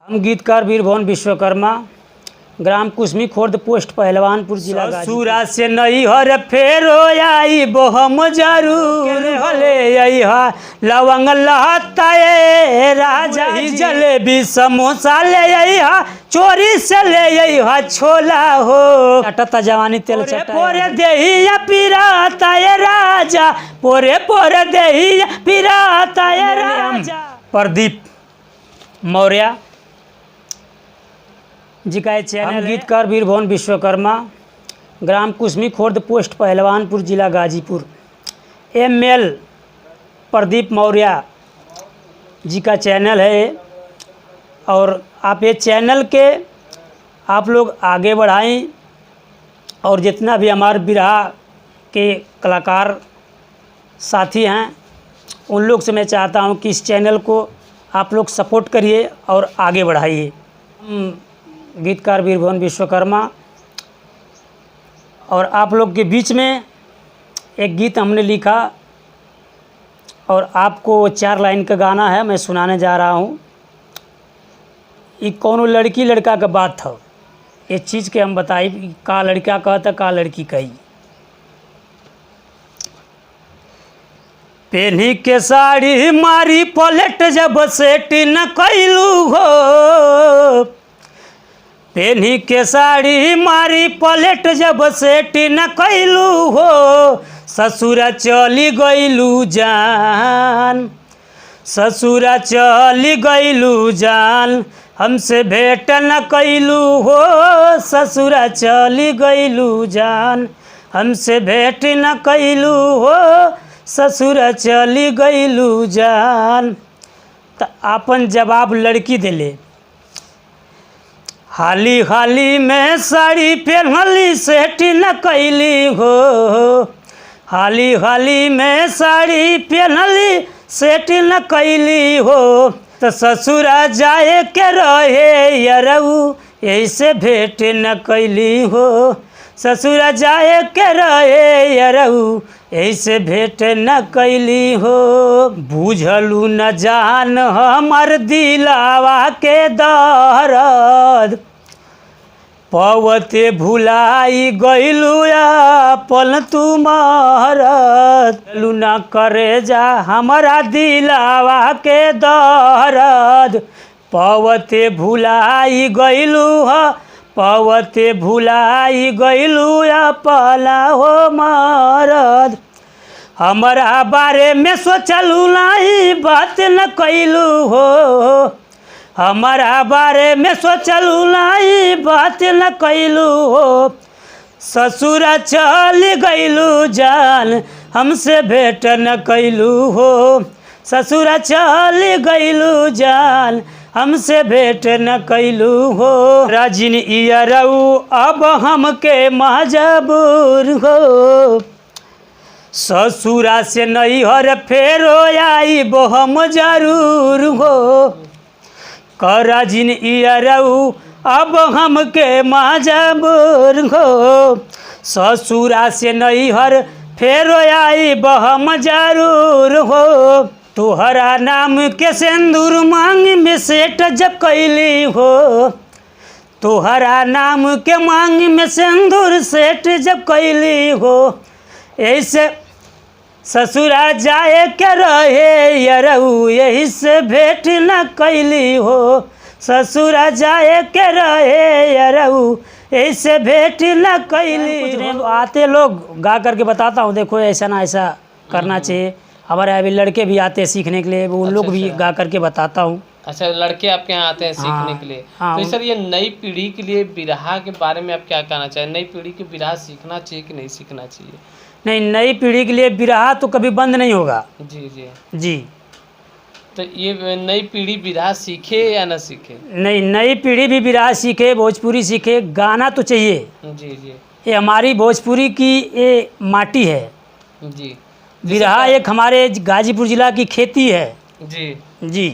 हम गीतकार वीरभुवन विश्वकर्मा, ग्राम कुसमी खुर्द, पोस्ट पहलवानपुर, जिला गाजीपुर। ससुरा से नैहर फेरो आई बोहम जरूर हले अइहा, लवंग लहता ए राजा ही, जलेबी समोसा ले अइहा, चोरी से ले अइहा छोला हो। चटता जवानी तेल चटा पोरे देहिया पिराता ए राजा, पोरे पोरे देहिया पिराता ए राजा। प्रदीप मौर्य जी का चैनल। हम गीतकार वीरभुवन विश्वकर्मा, ग्राम कुसमी खुर्द, पोस्ट पहलवानपुर, जिला गाजीपुर। ML प्रदीप मौर्य जी का चैनल है और आप ये चैनल के आप लोग आगे बढ़ाएं और जितना भी हमारे बिरहा के कलाकार साथी हैं उन लोग से मैं चाहता हूं कि इस चैनल को आप लोग सपोर्ट करिए और आगे बढ़ाइए। गीतकार वीरभुवन विश्वकर्मा और आप लोग के बीच में एक गीत हमने लिखा और आपको 4 लाइन का गाना है, मैं सुनाने जा रहा हूँ। ये कौनो लड़की लड़का का बात था, ये चीज़ के हम बताई का लड़का कहता का लड़की कही। पेन्ही के साड़ी मारी पलट जब सेट न कैलू हो, पेन्ही के साड़ी मारी पलट जब सेट न कैलू हो, ससुरा चली गईलू जान, ससुरा चली गईलू जान, हमसे भेंट न कैलू हो, ससुरा चली गईलू जान, हमसे भेंट न कैलू हो, ससुरा चली गईलू जान। तो आपन जवाब लड़की दिले, हाली हाली में साड़ी पहनली सेट न कैली हो, हाली हाली में साड़ी पहनली सेट न कैली हो, तो ससुरा जाए के रहे यरऊ ऐसे भेंट न कैली हो, ससुरा जाए के रहे यरऊ ऐसे भेंट न कैली हो। बुझलू न जान हमर दिलावा के दर्द, पवते भुलाई गईलू अपन तुमारत, लूना करे जा हमारा दिलावा के दर्द, पवते भुलाई गईलू पवते भुलाई गईलू अपना हो मरद, हमारा बारे में सोचलू नहीं बात न कैलू हो, हमारा बारे में सोचलू नहीं बात न कैलू हो, ससुरा चल गईलू जान, हमसे भेंट न कैलू हो, ससुरा चल गईलू जान, हमसे भेंट न कैलू हो। राजिन इयरऊ अब हमके मजबूर हो, ससुरा से नैहर फेरो आई बोहम जरूर हो, कराजिन इयरऊ अब हमके मजबूर हो, ससुरा से नैहर फेरो आई बोहम जरूर हो, तुहरा नाम के सिंदूर मांग में सेट जब कैली हो, तुहरा नाम के मांग में सिंदूर सेट जब कैली हो, ऐसे ससुरा जाए के रहे यरऊ यही से भेंट न कैली हो, ससुरा जाए के रहे यरऊ ऐसे भेंट न कैली। आते लोग गा करके बताता हूँ, देखो ऐसा ना ऐसा करना चाहिए। हमारे अभी लड़के भी आते हैं सीखने के लिए, वो उन लोग भी गा करके बताता हूँ। अच्छा, लड़के आपके यहाँ आते हैं सीखने के लिए। तो सर ये नई पीढ़ी के लिए बिरहा के बारे में आप क्या कहना चाहिए? नई पीढ़ी के बिरहा सीखना चाहिए कि नहीं सीखना चाहिए? नहीं, नई पीढ़ी के लिए बिरहा तो कभी बंद नहीं होगा। जी जी जी। तो ये नई पीढ़ी बिरहा सीखे या ना सीखे? नहीं, नई पीढ़ी भी बिरहा सीखे, भोजपुरी सीखे, गाना तो चाहिए। जी जी। ये हमारी भोजपुरी की ये माटी है। जी। बिरहा एक हमारे गाजीपुर जिला की खेती है। जी जी।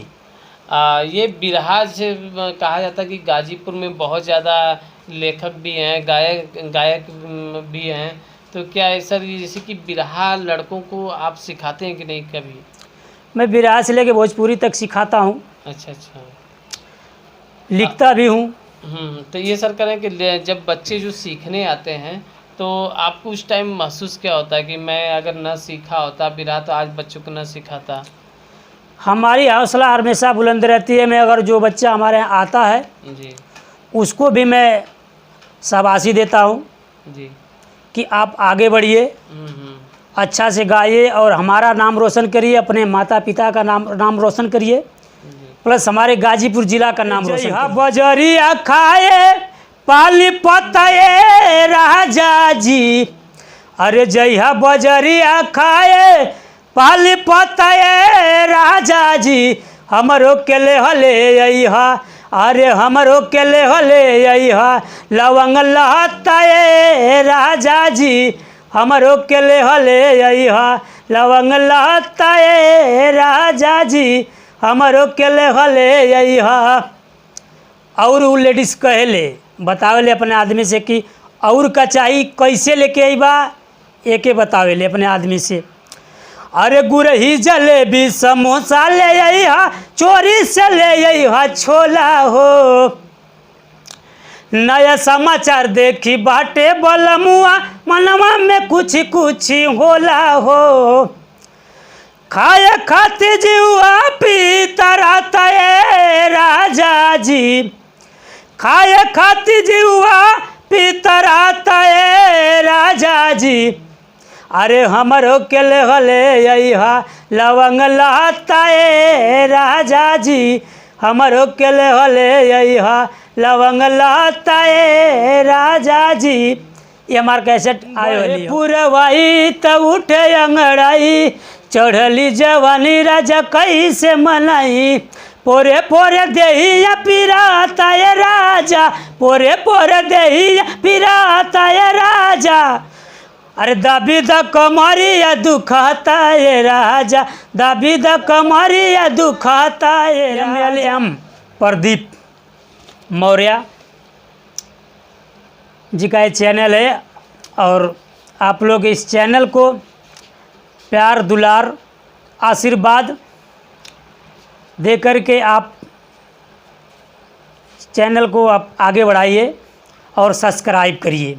ये बिरहा से कहा जाता है कि गाजीपुर में बहुत ज़्यादा लेखक भी हैं, गायक भी हैं। तो क्या है सर, जैसे कि बिरहा लड़कों को आप सिखाते हैं कि नहीं कभी? मैं बिरहा से लेके भोजपुरी तक सिखाता हूँ। अच्छा अच्छा। लिखता भी हूँ। तो ये सर करें कि जब बच्चे जो सीखने आते हैं तो आपको उस टाइम महसूस क्या होता है कि मैं अगर न सीखा होता बिरहा तो आज बच्चों को न सिखाता? हमारी हौसला हमेशा बुलंद रहती है। मैं अगर जो बच्चा हमारे यहाँ आता है जी उसको भी मैं शाबाशी देता हूँ जी। कि आप आगे बढ़िए, हम्म। अच्छा से गाइए और हमारा नाम रोशन करिए, अपने माता पिता का नाम रोशन करिए, जी प्लस हमारे गाजीपुर जिला का नाम रोशन करिए। बजरिया खाए पाली पताए राजा जी, अरे जइहा बजरिया खाए पाली पताए राजा जी, हमरो के ले हले अइहा, अरे हमरो के ले हले अइहा, लवंग लहताए राजा जी, हमरो के ले हले अइहा, लवंग लहताए राजा जी, हमरो के ले हले अइहा। और उ लेडीज कहेले बतावेले अपने आदमी से कि और का चाही कैसे लेके अइबा, एके बतावेले अपने आदमी से, अरे गुरही जलेबी समोसा ले अइहा, चोरी से ले अइहा छोला हो, नया समाचार देखी बाटे बलमुआ, मनवा में कुछ कुछ होला हो, खाए खाती जीवा पीता रहता है राजा जी, खाए खाती जीवा पीता रहता है राजा जी, अरे हमरो के ले हले अइहा, लवंग लहता है राजा जी, हमरो के ले हले अइहा, लवंग लहता है राजा जी। ये हमार कैसेट आयो पुरवाई तब उठे अंगड़ाई, चढ़ली जवानी राजा कैसे मनाई, पोरे पोरे देहिया पिराता है राजा, पोरे पोरे देहिया पिराता है राजा, अरे दाबी द कमरिया दुखाता है राजा, दाबी द कमरिया दुखाता है। MLM प्रदीप मौर्य जी का ये चैनल है और आप लोग इस चैनल को प्यार दुलार आशीर्वाद दे करके आप चैनल को आप आगे बढ़ाइए और सब्सक्राइब करिए।